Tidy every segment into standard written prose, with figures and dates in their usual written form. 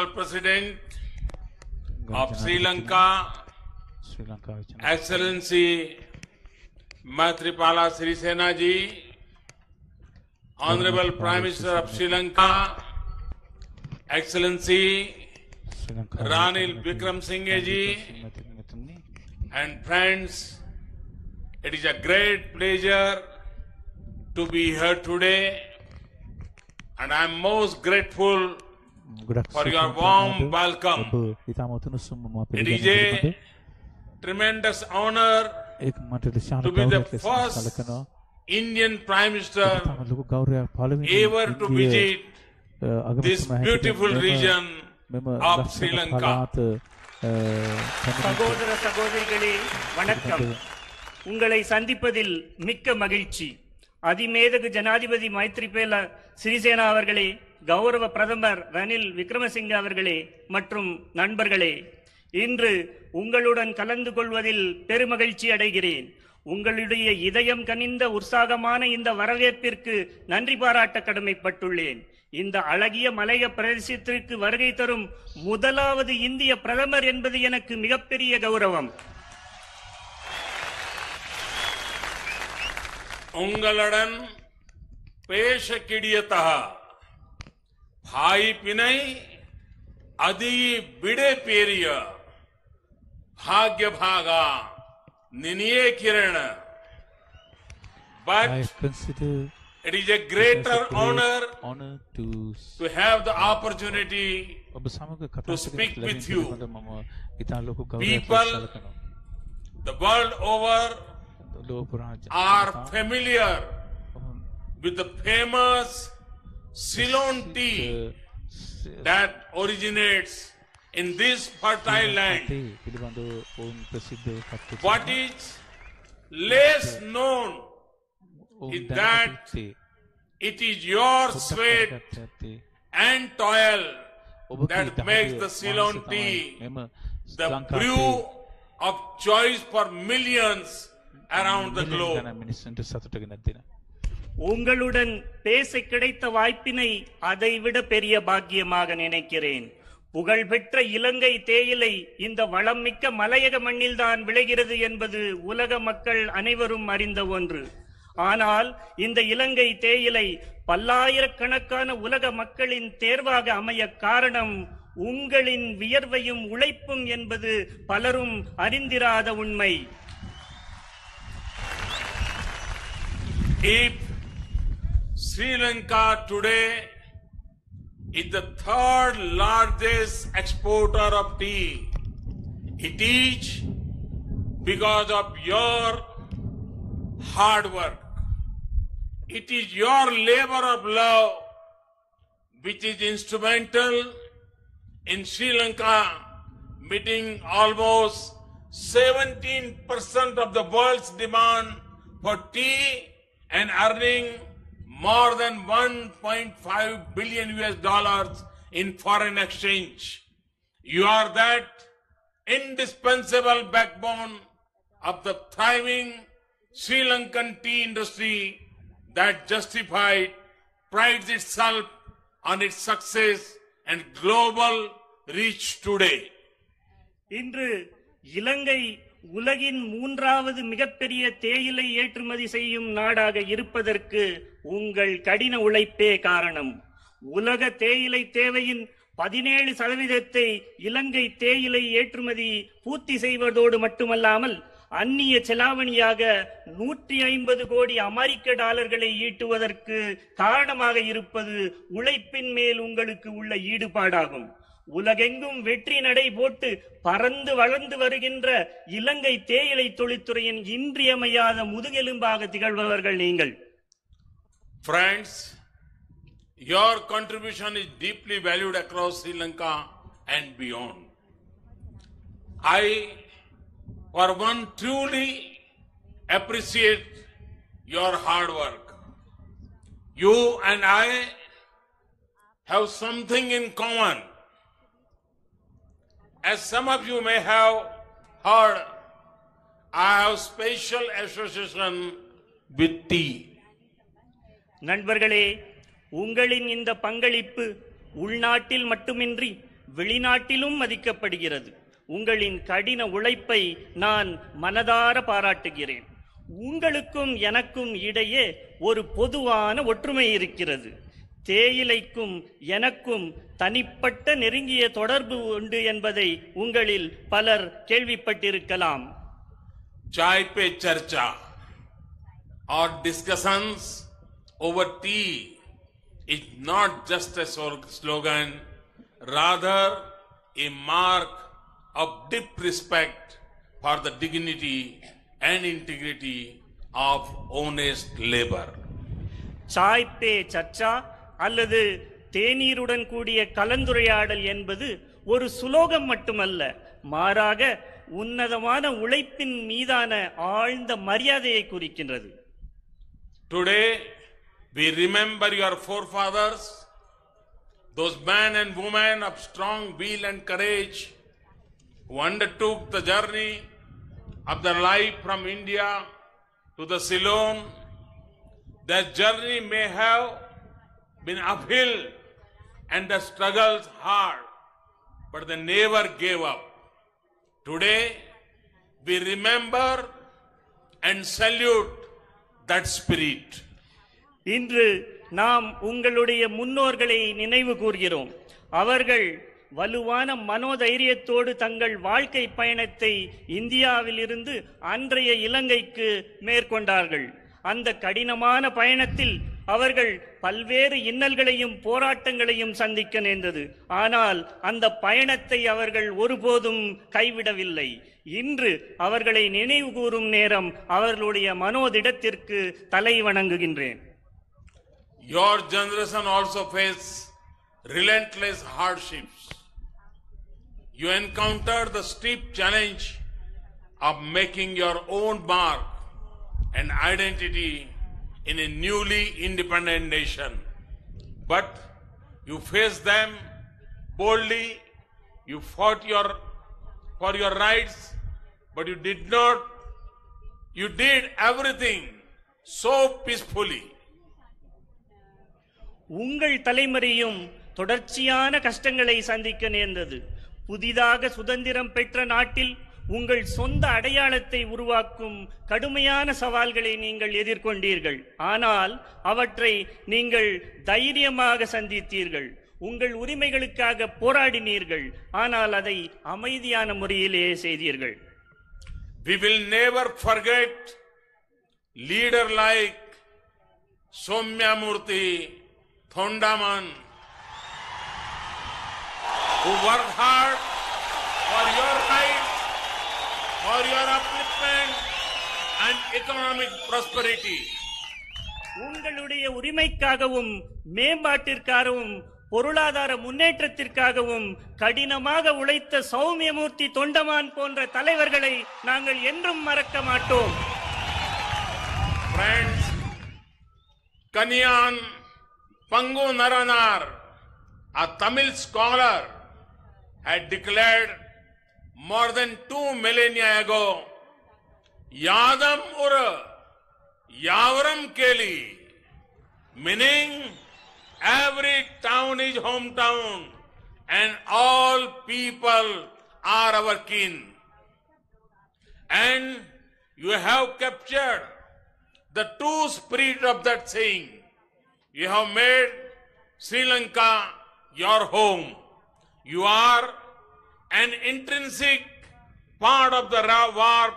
President of Sri Lanka, Excellency Maithripala Sirisena ji, Honorable Prime Minister of Sri Lanka, Excellency Ranil Wickremesinghe ji, and friends, it is a great pleasure to be here today, and I am most grateful for your warm welcome. It is a tremendous honor to be the first Indian Prime Minister ever to visit this beautiful region of Sri Lanka. சகோதர சகோதரிகளே வணக்கம். உங்களை சந்திப்பதில் மிக்க மகிழ்ச்சி. அதிமேதகு ஜனாதிபதி மைத்ரிபால சிறிசேனா அவர்களே, கௌரவ பிரதமர் ரணில் விக்ரமசிங்க அவர்களே மற்றும் நண்பர்களே, இன்று உங்களுடன் கலந்து கொள்வதில் பெருமகிழ்ச்சி அடைகிறேன். உங்களுடைய இதயம் கனிந்த உற்சாகமான இந்த வரவேற்பிற்கு நன்றி பாராட்ட கடமைப்பட்டுள்ளேன். இந்த அழகிய மலைய பிரதேசத்திற்கு வருகை தரும் முதலாவது இந்திய பிரதமர் என்பது எனக்கு மிகப்பெரிய கௌரவம். உங்களுடன் பேச கிடியதா भाई पिनई अदी बिड़े पेरिय भाग्य भागा निनिये किरण but it is a greater honor to have the opportunity to speak with you. People the world over are familiar with the famous Ceylon tea that originates in this fertile land. What is less known is that it is your sweat and toil that makes the Ceylon tea the brew of choice for millions around the globe. உங்களுடன் பேச கிடைத்த வாய்ப்பினை அதைவிட பெரிய பாக்கியமாக நினைக்கிறேன். புகழ்பெற்ற இலங்கை தேயிலை இந்த வளம் மிக்க மலையக மண்ணில்தான் விளைகிறது என்பது உலக மக்கள் அனைவரும் அறிந்த ஒன்று. ஆனால் இந்த இலங்கை தேயிலை பல்லாயிரக்கணக்கான உலக மக்களின் தேர்வாக அமைய காரணம் உங்களின் வியர்வையும் உழைப்பும் என்பது பலரும் அறிந்திராத உண்மை. Sri Lanka today is the third largest exporter of tea. It is because of your hard work. It is your labor of love which is instrumental in Sri Lanka meeting almost 17% of the world's demand for tea and earning more than $1.5 billion in foreign exchange. You are that indispensable backbone of the thriving Sri Lankan tea industry that justified, prides itself on its success and global reach today. இன்று இலங்கை உலகின் மூன்றாவது மிகப்பெரிய தேயிலை ஏற்றுமதி செய்யும் நாடாக இருப்பதற்கு உங்கள் கடின உழைப்பே காரணம். உலக தேயிலை தேவையின் 17% இலங்கை தேயிலை ஏற்றுமதி பூர்த்தி செய்வதோடு மட்டுமல்லாமல் அந்நிய செலாவணியாக 150 கோடி அமெரிக்க டாலர்களை ஈட்டுவதற்கு காரணமாக இருப்பது உழைப்பின் மேல் உங்களுக்கு உள்ள ஈடுபாடாகும். உலகெங்கும் வெற்றி நடை போட்டு பறந்து வளர்ந்து வருகின்ற இலங்கை தேயிலை தொழில்துறையின் இன்றியமையாத முதுகெலும்பாக திகழ்பவர்கள் நீங்கள். Friends, your contribution is deeply valued across Sri Lanka and beyond. I, for one, truly appreciate your hard work. You and I have something in common. As some of you may have heard, I have special association with tea. நண்பர்களே, உங்களின் இந்த பங்களிப்பு உள்நாட்டில் மட்டுமின்றி வெளிநாட்டிலும் மதிக்கப்படுகிறது. உங்களின் கடின உழைப்பை நான் மனதார பாராட்டுகிறேன். உங்களுக்கும் எனக்கும் இடையே ஒரு பொதுவான ஒற்றுமை இருக்கிறது. தேயிலைக்கும் எனக்கும் தனிப்பட்ட நெருங்கிய தொடர்பு உண்டு என்பதை உங்களில் பலர் கேள்விப்பட்டிருக்கலாம். चाय पे चर्चा और discussions over tea is not just a slogan, rather a mark of deep respect for the dignity and integrity of honest labor. Chai Pe Charcha அல்லது தேநீருடன் கூடிய கலந்துரையாடல் என்பது ஒரு சுலோகம் மட்டுமல்ல, மாறாக உன்னதமான உழைப்பின் மீதான ஆழ்ந்த மரியாதையை குறிக்கின்றது. Today we remember your forefathers, those men and women of strong will and courage who undertook the journey of their life from India to the Ceylon. Their journey may have been uphill and the struggles hard, but they never gave up. Today, we remember and salute that spirit. இன்று நாம் உங்களுடைய முன்னோர்களை நினைவு கூர்கிறோம். அவர்கள் வலுவான மனோதைரியத்தோடு தங்கள் வாழ்க்கை பயணத்தை இந்தியாவிலிருந்து அன்றைய இலங்கைக்கு மேற்கொண்டார்கள். அந்த கடினமான பயணத்தில் அவர்கள் பல்வேறு இன்னல்களையும் போராட்டங்களையும் சந்திக்க நேர்ந்தது. ஆனால் அந்த பயணத்தை அவர்கள் ஒருபோதும் கைவிடவில்லை. இன்று அவர்களை நினைவு கூறும் நேரம். அவர்களுடைய மனோதிடத்திற்கு தலை வணங்குகின்றேன். Your generation also faced relentless hardships. You encountered the steep challenge of making your own mark and identity in a newly independent nation. But you faced them boldly, you fought for your rights, but you did everything so peacefully. உங்கள் தலைமுறையும் தொடர்ச்சியான கஷ்டங்களை சந்திக்க நேர்ந்தது. புதிதாக சுதந்திரம் பெற்ற நாட்டில் உங்கள் சொந்த அடையாளத்தை உருவாக்கும் கடுமையான சவால்களை நீங்கள் எதிர்கொண்டீர்கள். ஆனால் அவற்றை நீங்கள் தைரியமாக சந்தித்தீர்கள். உங்கள் உரிமைகளுக்காக போராடினீர்கள். ஆனால் அதை அமைதியான முறையிலேயே செய்தீர்கள். We will never forget leader like Soumyamurthy Thondaman, who worked hard for your rights, for your upliftment and economic prosperity. உங்களுடைய உரிமைக்காகவும் மேம்பாட்டிற்காகவும் பொருளாதார முன்னேற்றத்திற்காகவும் கடினமாக உழைத்த சௌமியமூர்த்தி தொண்டமான் போன்ற தலைவர்களை நாங்கள் என்றும் மறக்க மாட்டோம். Friends, Kanyan Pangu Naranar, a Tamil scholar, had declared more than 2 millennia ago, Yadam Ura, Yavaram Keli, meaning every town is hometown and all people are our kin. And you have captured the true spirit of that saying. You have made Sri Lanka your home. You are an intrinsic part of the warp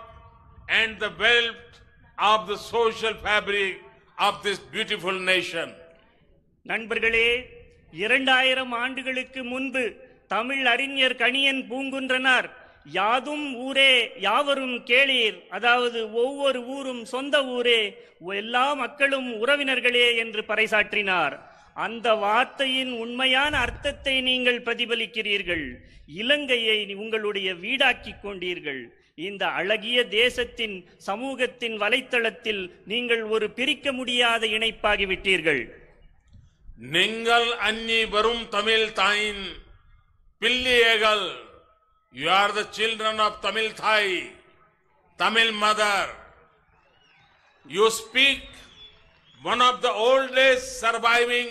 and the wealth of the social fabric of this beautiful nation. நண்பர்களே, 2000 ஆண்டுகளுக்கு முன்பு தமிழ் அறிஞர் கணியன் பூங்குன்றனார் யாதும் ஊரே யாவரும் கேளீர், அதாவது ஒவ்வொரு ஊரும் சொந்த ஊரே, எல்லா மக்களும் உறவினர்களே என்று பறைசாற்றினார். அந்த வார்த்தையின் உண்மையான அர்த்தத்தை நீங்கள் பிரதிபலிக்கிறீர்கள். இலங்கையை உங்களுடைய வீடாக்கிக் கொண்டீர்கள். இந்த அழகிய தேசத்தின் சமூகத்தின் வலைத்தளத்தில் நீங்கள் ஒரு பிரிக்க முடியாத இணைப்பாகிவிட்டீர்கள். நீங்கள் அன்னி வரும் தமிழ் தாயின் பிள்ளைகள். You are the children of Tamil Thai, Tamil mother. You speak one of the oldest surviving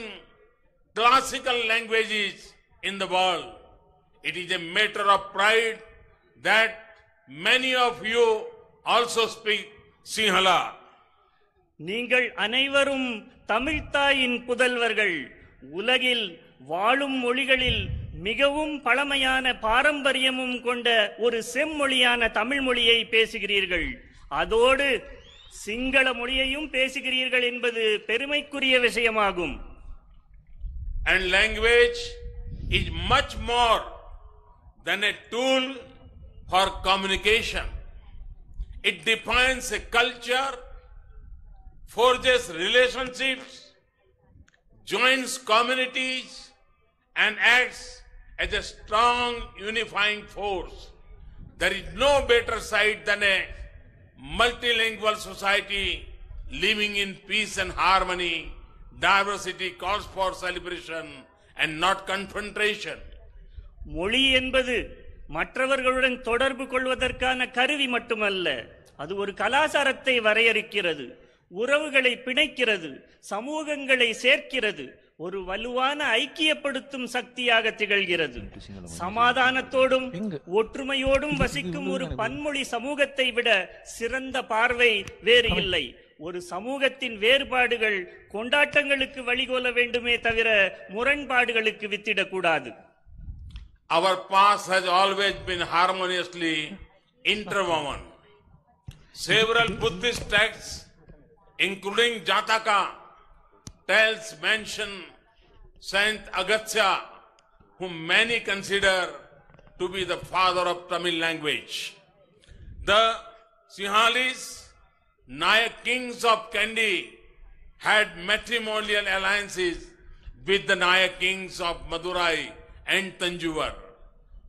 classical languages in the world. It is a matter of pride that many of you also speak Sinhala. நீங்கள் அனைவரும் தமிழ்த்தாயின் புதல்வர்கள். உலகில் வாழும் மொழிகளில் மிகவும் பழமையான பாரம்பரியமும் கொண்ட ஒரு செம்மொழியான தமிழ் மொழியை பேசுகிறீர்கள். அதோடு சிங்கள மொழியையும் பேசுகிறீர்கள் என்பது பெருமைக்குரிய விஷயமாகும். And language is much more than a tool for communication. It defines a culture, forges relationships, joins communities, and acts as a strong unifying force. There is no better sight than a multilingual society living in peace and harmony. Diversity calls for celebration and not confrontation. மொழி என்பது மற்றவர்களுடன் தொடர்பு கொள்வதற்கான கருவி மட்டுமல்ல, அது ஒரு கலாச்சாரத்தை வரையறுக்கிறது, உறவுகளை பிணைக்கிறது, சமூகங்களை சேர்க்கிறது, ஒரு வலுவான ஐக்கியப்படுத்தும் சக்தியாக திகழ்கிறது. சமாதானத்தோடும் ஒற்றுமையோடும் வசிக்கும் ஒரு பன்மொழி சமூகத்தை விட சிறந்த பார்வை வேறு இல்லை. ஒரு சமூகத்தின் வேறுபாடுகள் கொண்டாட்டங்களுக்கு வழிகோல வேண்டுமே தவிர முரண்பாடுகளுக்கு வித்திடக்கூடாது. Our past has always been harmoniously interwoven. Several Buddhist texts, including Jataka, mention Saint Agastya, whom many consider to be the father of Tamil language. The Sinhalese Nayak kings of Kandy had matrimonial alliances with the Nayak kings of Madurai and Tanjore.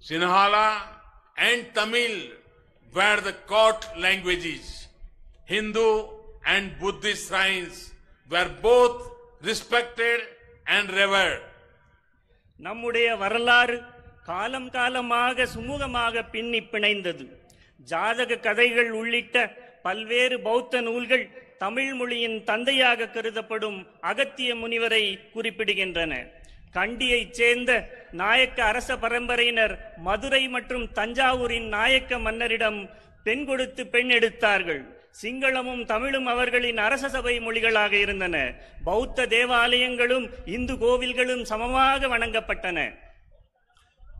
Sinhala and Tamil were the court languages. Hindu and Buddhist shrines were both respected and revered. நம்முடைய வரலாறு காலம் காலமாக சுமூகமாக பின்னி பிணைந்தது. ஜாதக கதைகள் உள்ளிட்ட பல்வேறு பௌத்த நூல்கள் தமிழ் மொழியின் தந்தையாக கருதப்படும் அகத்திய முனிவரை குறிப்பிடுகின்றன. கண்டியைச் சேர்ந்த நாயக்க அரச பரம்பரையினர் மதுரை மற்றும் தஞ்சாவூரின் நாயக்க மன்னரிடம் பெண் கொடுத்து பெண் எடுத்தார்கள். சிங்களமும் தமிழும் அவர்களின் அரச சபை மொழிகளாக இருந்தன. பௌத்த தேவாலயங்களும் இந்து கோவில்களும் சமமாக வணங்கப்பட்டன.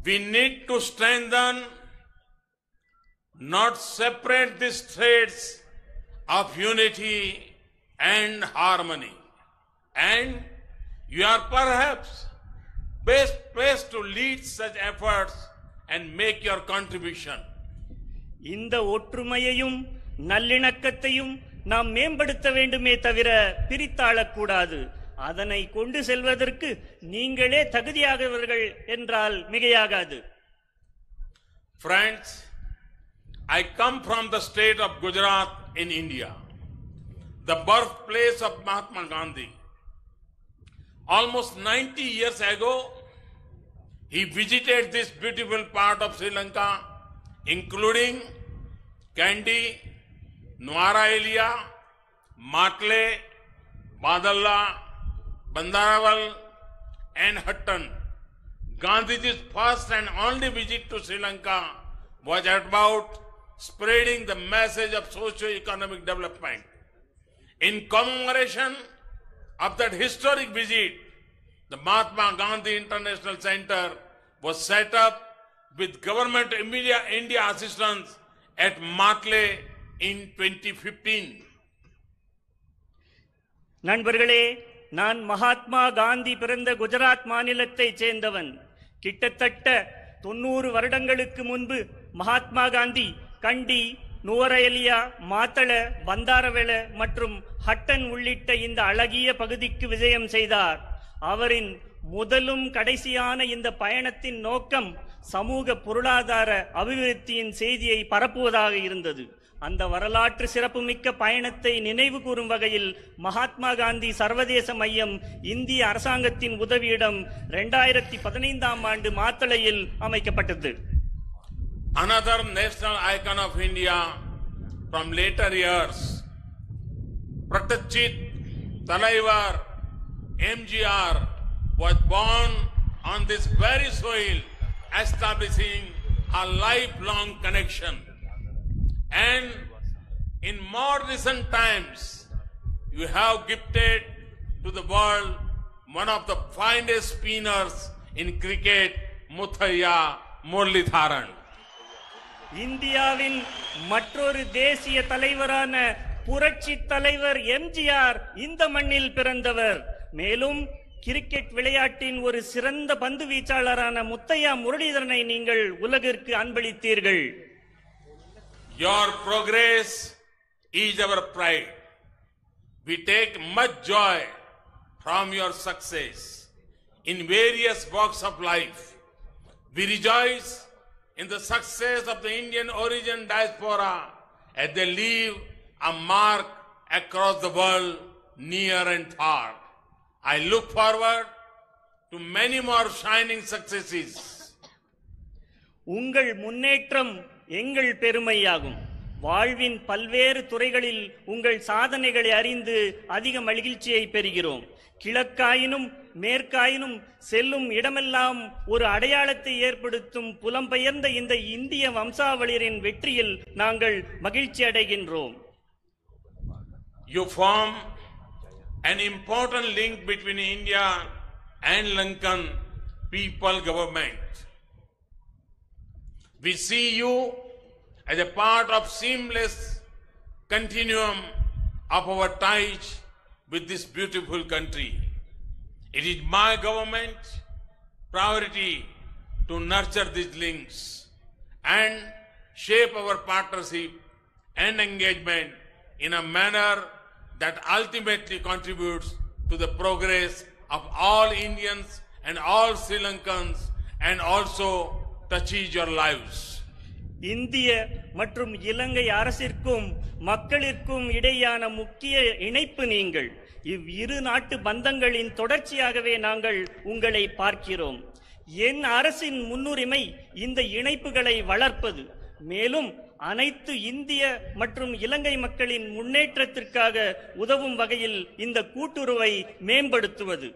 We need to strengthen, not separate these threads of unity and harmony. And you are perhaps best placed to lead such efforts and make your contribution. இந்த ஒற்றுமையையும் நல்லிணக்கத்தையும் நாம் மேம்படுத்த வேண்டுமே தவிர பிரித்தாளக்கூடாது. அதனை கொண்டு செல்வதற்கு நீங்களே தகுதியாகவர்கள் என்றால் மிகையாகாது. Friends, I come from the state of Gujarat in India, the birthplace of Mahatma Gandhi. Almost 90 years ago, he visited this beautiful part of Sri Lanka, including Kandy, Nuwara Eliya, Matle, Badalla, Bandaraval, and Hutton. Gandhiji's first and only visit to Sri Lanka was about spreading the message of socio-economic development. In commemoration of that historic visit, the Mahatma Gandhi International Center was set up with Government India assistance at Matle in 2015. நண்பர்களே, நான் மகாத்மா காந்தி பிறந்த குஜராத் மாநிலத்தைச் சேர்ந்தவன். கிட்டத்தட்ட 90 வருடங்களுக்கு முன்பு மகாத்மா காந்தி கண்டி, நுவரஎலியா, மாத்தள, பந்தாரவெள மற்றும் ஹட்டன் உள்ளிட்ட இந்த அழகிய பகுதிக்கு விஜயம் செய்தார். அவரின் முதலும் கடைசியான இந்த பயணத்தின் நோக்கம் சமூக பொருளாதார அபிவிருத்தியின் செய்தியை பரப்புவதாக இருந்தது. அந்த வரலாற்று சிறப்புமிக்க பயணத்தை நினைவு கூறும் வகையில் மகாத்மா காந்தி சர்வதேச மையம் இந்திய அரசாங்கத்தின் உதவியிடம் 2015ஆம் ஆண்டு மாத்தளையில் அமைக்கப்பட்டது. Another national icon of India from later years, Pratajit Talaivar MGR, was born on this very soil establishing a lifelong connection. And in more recent times, you have gifted to the world one of the finest spinners in cricket, Muthaiya Muralitharan. இந்தியாவின் மற்றொரு தேசிய தலைவரான புரட்சி தலைவர் எம்ஜிஆர் இந்த மண்ணில் பிறந்தவர். மேலும் கிரிக்கெட் விளையாட்டின் ஒரு சிறந்த பந்து வீச்சாளரான முத்தையா முரளிதரனை நீங்கள் உலகிற்கு அன்பளித்தீர்கள். Your progress is our pride. We take much joy from your success in various walks of life. We rejoice in the success of the Indian origin diaspora as they leave a mark across the world, near and far. I look forward to many more shining successes. உங்கள் முன்னேற்றம் எங்கள் பெருமையாகும். வாழ்வின் பல்வேறு துறைகளில் உங்கள் சாதனைகளை அறிந்து அதிக மகிழ்ச்சியை பெறுகிறோம். கிழக்காயினும் மேற்காயினும் செல்லும் இடமெல்லாம் ஒரு அடையாளத்தை ஏற்படுத்தும் புலம்பெயர்ந்த இந்த இந்திய வம்சாவளியரின் வெற்றியில் நாங்கள் மகிழ்ச்சி அடைகின்றோம். You form an important link between India and Lankan people government. We see you as a part of seamless continuum of our ties with this beautiful country. It is my government priority to nurture these links and shape our partnership and engagement in a manner that ultimately contributes to the progress of all Indians and all Sri Lankans and also touches your lives. இந்திய மற்றும் இலங்கை அரசிற்கும் மக்களிற்கும் இடையான முக்கிய இணைப்பு நீங்கள். இவ்விரு நாட்டு பந்தங்களின் தொடர்ச்சியாகவே நாங்கள் உங்களை பார்க்கிறோம். என் அரசின் முன்னுரிமை இந்த இணைப்புகளை வளர்ப்பது, மேலும் அனைத்து இந்திய மற்றும் இலங்கை மக்களின் முன்னேற்றத்திற்காக உதவும் வகையில் இந்த கூட்டுறவை மேம்படுத்துவது.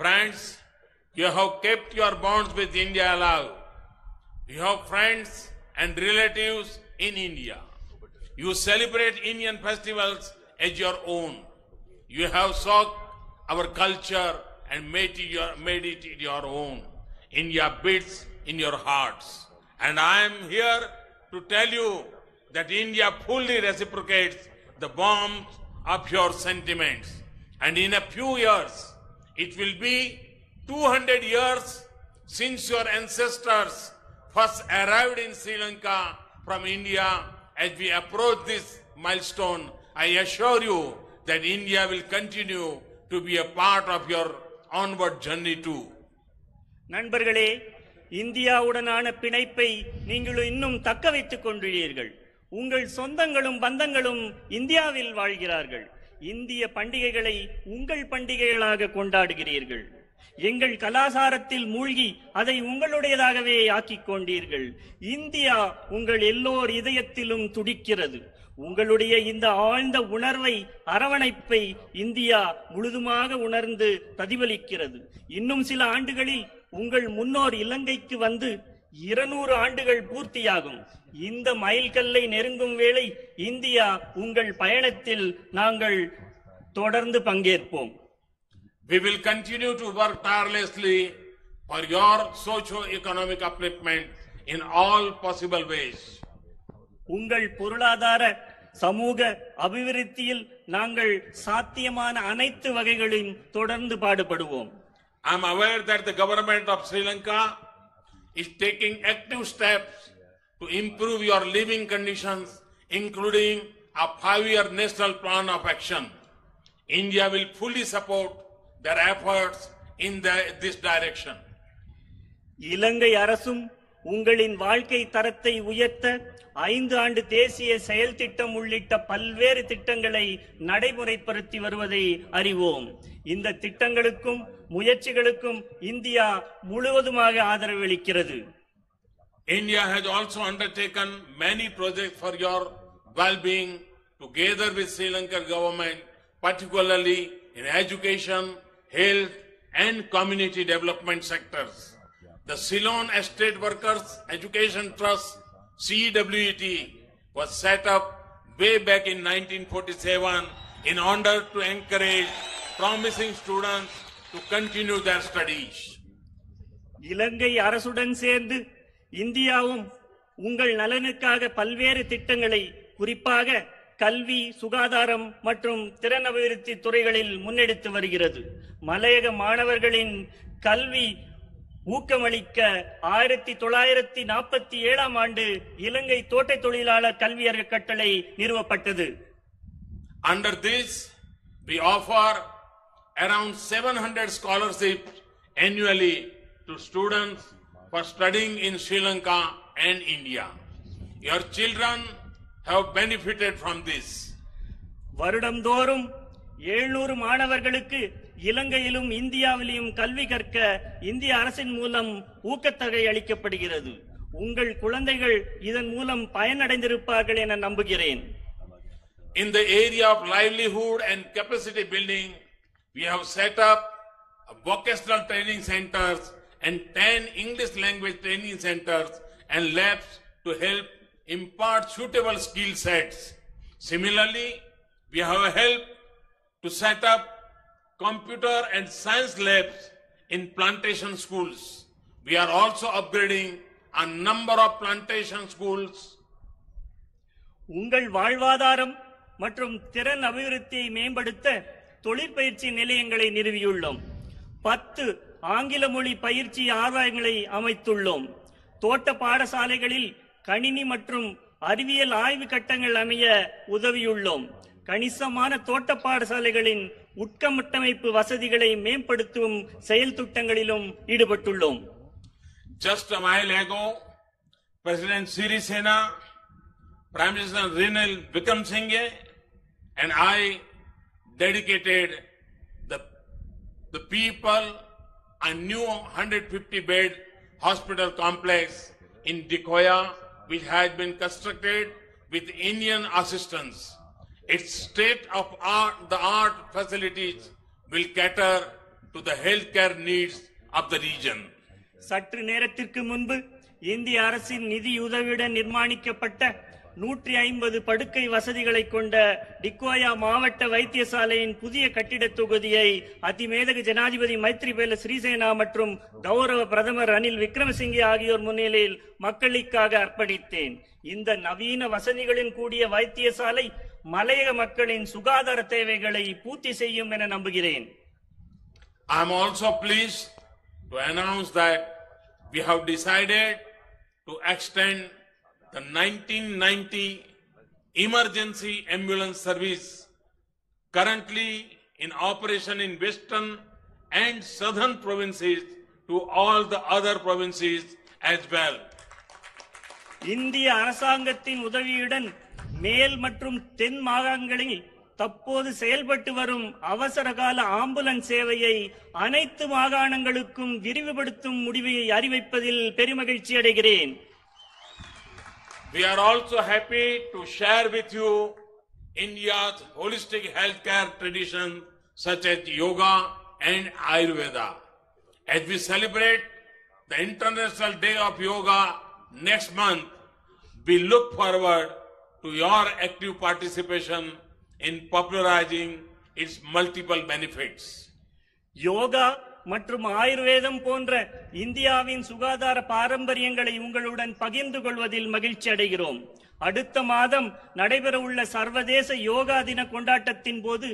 Friends, you have kept your bonds with India alive. You have friends and relatives in India. You celebrate Indian festivals as your own. You have sought our culture and made it your own. India beats in your hearts. And I am here to tell you that India fully reciprocates the warmth of your sentiments. And in a few years, it will be 200 years since your ancestors first arrived in Sri Lanka from India. As we approach this milestone, I assure you that India will continue to be a part of your onward journey too. நண்பர்களே, இந்தியாவுடனான பிணைப்பை நீங்கள் இன்னும் தக்க வைத்துக் கொண்டுள்ளீர்கள். உங்கள் சொந்தங்களும் பந்தங்களும் இந்தியாவில் வாழ்கிறார்கள். இந்திய பண்டிகைகளை உங்கள் பண்டிகைகளாக கொண்டாடுகிறீர்கள். எங்கள் கலாச்சாரத்தில் மூழ்கி அதை உங்களுடையதாகவே ஆக்கிக் கொண்டீர்கள். இந்தியா உங்கள் எல்லோர் இதயத்திலும் துடிக்கிறது. உங்களுடைய இந்த ஆழ்ந்த உணர்வை, அரவணைப்பை இந்தியா முழுதுமாக உணர்ந்து பிரதிபலிக்கிறது. இன்னும் சில ஆண்டுகளில் உங்கள் முன்னோர் இலங்கைக்கு வந்து 200 ஆண்டுகள் பூர்த்தியாகும். இந்த மைல்கல்லை நெருங்கும் வேளை இந்தியா உங்கள் பயணத்தில் நாங்கள் தொடர்ந்து பங்கேற்போம். We will continue to work tirelessly for your socio-economic upliftment in all possible ways. உங்கள் பொருளாதார சமூக அபிவிருத்தியில் நாங்கள் சாத்தியமான அனைத்து வகைகளிலும் தொடர்ந்து பாடுபடுவோம். I am aware that the government of Sri Lanka is taking active steps to improve your living conditions, including a 5-year national plan of action. India will fully support their efforts in this direction. இலங்கை அரசும் உங்களின் வாழ்க்கை தரத்தை உயர்த்த 5 ஆண்டு தேசிய செயல் திட்டம் உள்ளிட்ட பல்வேறு திட்டங்களை நடைமுறைப்படுத்தி வருவதை அறிவோம். இந்த திட்டங்களுக்கும் முயற்சிகளுக்கும் இந்தியா முழுவதுமாக ஆதரவளிக்கிறது. India has also undertaken many projects for your well-being together with Sri Lankan government, particularly in education, health and community development sectors. The Ceylon Estate Workers Education Trust, CEWET, was set up way back in 1947 in order to encourage promising students to continue their studies. இலங்கை அரசுடன் சேர்ந்து இந்தியாவும் உங்கள் நலனுக்காக பல்வேறு திட்டங்களை குறிப்பாக கல்வி, சுகாதாரம் மற்றும் திறன் அபிவிருத்தி துறைகளில் முன்னெடுத்து வருகிறது. மலையக மாணவர்களின் கல்வி ஊக்கமளிக்க 1947 ஆண்டு இலங்கை தோட்ட தொழிலாளர் கல்வி அறக்கட்டளை நிறுவப்பட்டது. Under this, we offer around 700 scholarships annually to students for studying in Sri Lanka and India. Your children have benefited from this. வருடந்தோறும் 700 மாணவர்களுக்கு இலங்கையிலும் இந்தியாவிலும் கல்வி கற்க இந்திய அரசின் மூலம் ஊக்கத்தொகை அளிக்கப்படுகிறது. உங்கள் குழந்தைகள் இதன் மூலம் பயனடைந்திருப்பார்கள் என நம்புகிறேன். In the area of livelihood and capacity building, we have set up vocational training centers and 10 English language training centers and labs to help impart suitable skill sets. Similarly, we have helped to set up computer and science labs in plantation schools. We are also upgrading a number of plantation schools. உங்கள் வாழ்வாதாரம் மற்றும் திறன் அபிவிருத்தியை மேம்படுத்த தொழிற்பயிற்சி நிலையங்களை நிறுவியுள்ளோம். 10 ஆங்கில மொழி பயிற்சி ஆய்வகங்களை அமைத்துள்ளோம். தோட்ட பாடசாலைகளில் கணினி மற்றும் அறிவியல் ஆய்வு கட்டங்கள் அமைய உதவியுள்ளோம். கணிசமான தோட்ட பாடசாலைகளின் உட்கட்டமைப்பு வசதிகளை மேம்படுத்தும் செயல் திட்டங்களிலும் ஈடுபட்டுள்ளோம். Just a while ago, President Sirisena, Prime Minister Ranil Wickremesinghe, and I dedicated the people a new 150-bed hospital complex in Dikoya, which has been constructed with Indian assistance. Its state-of-the-art facilities will cater to the healthcare needs of the region. சற்று நேரத்திற்கு முன்பு இந்திய அரசின் நிதியுதவியுடன் நிர்மாணிக்கப்பட்ட 150 படுக்கை வசதிகளை கொண்ட டிக்கோயா மாவட்ட வைத்தியசாலையின் புதிய கட்டிட தொகுதியை அதிமேதகு ஜனாதிபதி மைத்ரிபால சிறிசேனா மற்றும் கௌரவ பிரதமர் ரணில் விக்ரமசிங்கே ஆகியோர் முன்னிலையில் மக்களுக்காக அர்ப்பணித்தேன். இந்த நவீன வசதிகளின் கூடிய வைத்தியசாலை மலையக மக்களின் சுகாதார தேவைகளை பூர்த்தி செய்யும் என நம்புகிறேன். I am also pleased to announce that we have decided to extend the 1990 emergency ambulance service currently in operation in western and southern provinces to all the other provinces as well. இந்திய அரசாங்கத்தின் உதவியுடன் மேல் மற்றும் தென் மாகாணங்களில் தற்போது செயல்பட்டு வரும் அவசரகால ஆம்புலன்ஸ் சேவையை அனைத்து மாகாணங்களுக்கும் விரிவுபடுத்தும் முடிவை அறிவிப்பதில் பெருமகிழ்ச்சி அடைகிறேன். We are also happy to share with you India's holistic healthcare tradition such as yoga and Ayurveda. As we celebrate the International Day of Yoga next month, we look forward to your active participation in popularizing its multiple benefits. Yoga மற்றும் ஆயுர்வேதம் போன்ற இந்தியாவின் சுகாதார பாரம்பரியங்களை உங்களுடன் பகிர்ந்து கொள்வதில் மகிழ்ச்சி அடைகிறோம். அடுத்த மாதம் நடைபெறவுள்ள சர்வதேச யோகா தின கொண்டாட்டத்தின் போது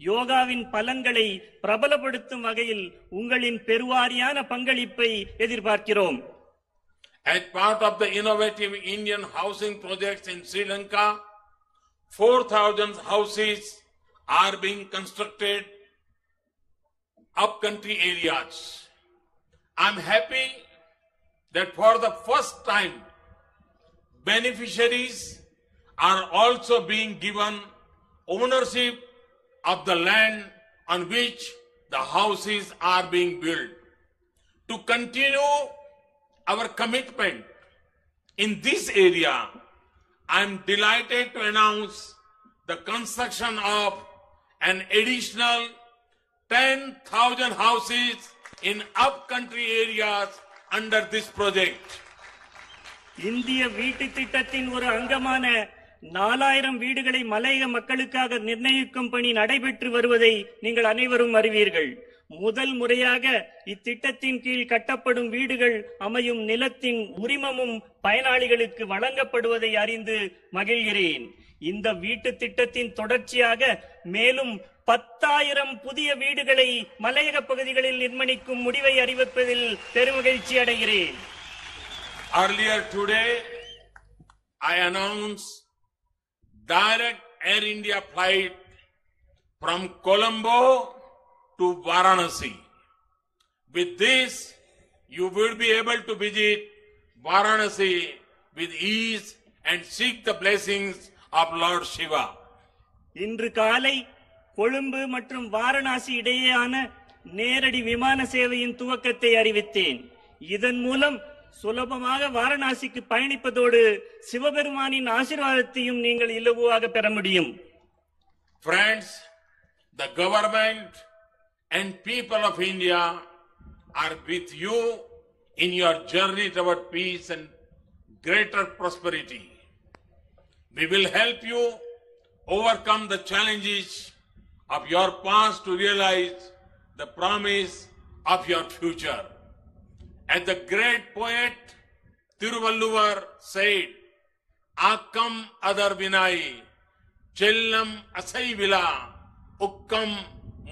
யோகாவின் பலன்களை பிரபலப்படுத்தும் வகையில் உங்களின் பெருவாரியான பங்களிப்பை எதிர்பார்க்கிறோம். As part of the innovative Indian housing projects in Sri Lanka, 4,000 houses are being constructed up-country areas. I'm happy that for the first time, beneficiaries are also being given ownership of the land on which the houses are being built. To continue our commitment in this area, I am delighted to announce the construction of an additional 10,000 houses in up-country areas under this project. இந்திய வீட்டு திட்டத்தின் ஒரு அங்கமான 4000 வீடுகளை மலையக மக்களுக்காக நிர்ணயிக்கும் பணி நடைபெற்று வருவதை நீங்கள் அனைவரும் அறிவீர்கள். முதல் முறையாக இத்திட்டத்தின் கீழ் கட்டப்படும் வீடுகள் அமையும் நிலத்தின் உரிமமும் பயனாளிகளுக்கு வழங்கப்படுவதை அறிந்து மகிழ்கிறேன். இந்த வீட்டு திட்டத்தின் தொடர்ச்சியாக மேலும் 10,000 புதிய வீடுகளை மலையக பகுதிகளில் நிர்மாணிக்கும் முடிவை அறிவிப்பதில் பெருமகிழ்ச்சி அடைகிறேன். Earlier today, I announced direct Air India flight from Colombo to Varanasi. With this, you will be able to visit Varanasi with ease and seek the blessings of Lord Shiva. இன்று காலை கொழும்பு மற்றும் வாரணாசி இடையேயான நேரடி விமான சேவையின் துவக்கத்தை அறிவித்தேன். இதன் மூலம் சுலபமாக வாரணாசிக்கு பயணிப்பதோடு சிவபெருமானின் ஆசீர்வாதத்தையும் நீங்கள் இலகுவாக பெற முடியும். Friends, the government and people of India are with you in your journey toward peace and greater prosperity. We will help you overcome the challenges of your past to realize the promise of your future. As the great poet Thiruvalluvar said, Akkam adar vinai, chellam asai vila, ukkam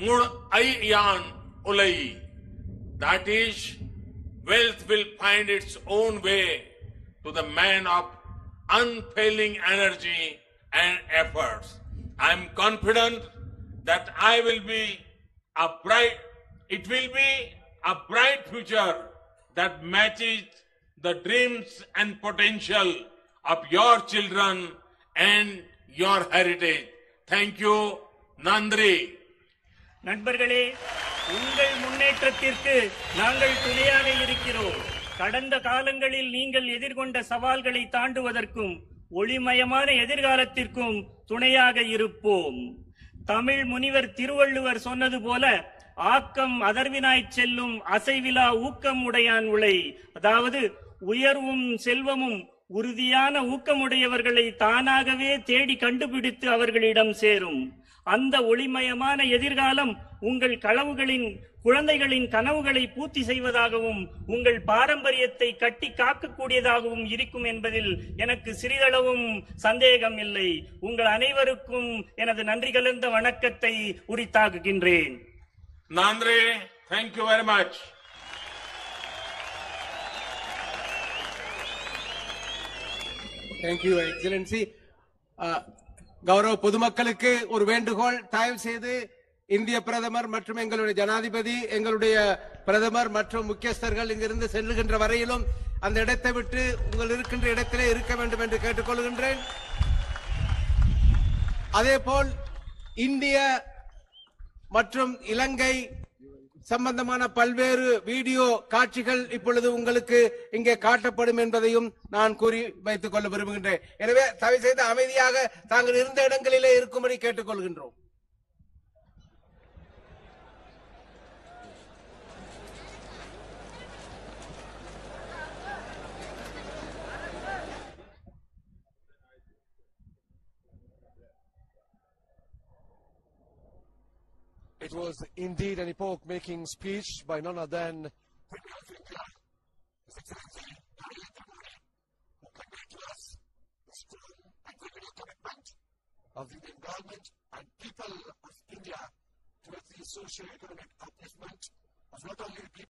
mud ayyan ulai. That is, wealth will find its own way to the man of unfailing energy and efforts. I am confident that it will be a bright future that matches the dreams and potential of your children and your heritage. Thank you, Nandri. நண்பர்களே, உங்கள் முன்னேற்றத்திற்கு நாங்கள் துணையாக இருக்கிறோம். கடந்த காலங்களில் நீங்கள் எதிர்கொண்ட சவால்களை தாண்டுவதற்கும் ஒளிமயமான எதிர்காலத்திற்கும் துணையாக இருப்போம். தமிழ் முனிவர் திருவள்ளுவர் சொன்னது போல, ஆக்கம் அதர்வினாய் செல்லும் அசைவிலா ஊக்கம் உடையான் உளை. அதாவது, உயர்வும் செல்வமும் உறுதியான ஊக்கமுடையவர்களை தானாகவே தேடி கண்டுபிடித்து அவர்களிடம் சேரும். அந்த ஒளிமயமான எதிர்காலம் உங்கள் குழந்தைகளின் கனவுகளை பூர்த்தி செய்வதாகவும் உங்கள் பாரம்பரியத்தை கட்டி காக்கக்கூடியதாகவும் இருக்கும் என்பதில் எனக்கு சிறிதளவும் சந்தேகம் இல்லை. உங்கள் அனைவருக்கும் எனது நன்றி கலந்த வணக்கத்தை உரித்தாக்குகின்றேன். Nandri, thank you very much. Thank you, Excellency. கௌரவ பொதுமக்களுக்கு ஒரு வேண்டுகோள், தயவு செய்து இந்திய பிரதமர் மற்றும் எங்களுடைய ஜனாதிபதி, எங்களுடைய பிரதமர் மற்றும் முக்கியஸ்தர்கள் இங்கிருந்து செல்லுகின்ற வரையிலும் அந்த இடத்தை விட்டு உங்கள் இருக்கின்ற இடத்திலே இருக்க வேண்டும் என்று கேட்டுக்கொள்கின்றேன். அதேபோல் இந்திய மற்றும் இலங்கை சம்பந்தமான பல்வேறு வீடியோ காட்சிகள் இப்பொழுது உங்களுக்கு இங்கே காட்டப்படும் என்பதையும் நான் கூறி வைத்துக் கொள்ள விரும்புகின்றேன். எனவே தயவு செய்து அமைதியாக தாங்கள் இருந்த இடங்களிலே இருக்கும்படி கேட்டுக்கொள்கின்றோம். It was indeed an epoch-making speech by none other than of the environment and people of India towards the socio-economic upliftment of not only people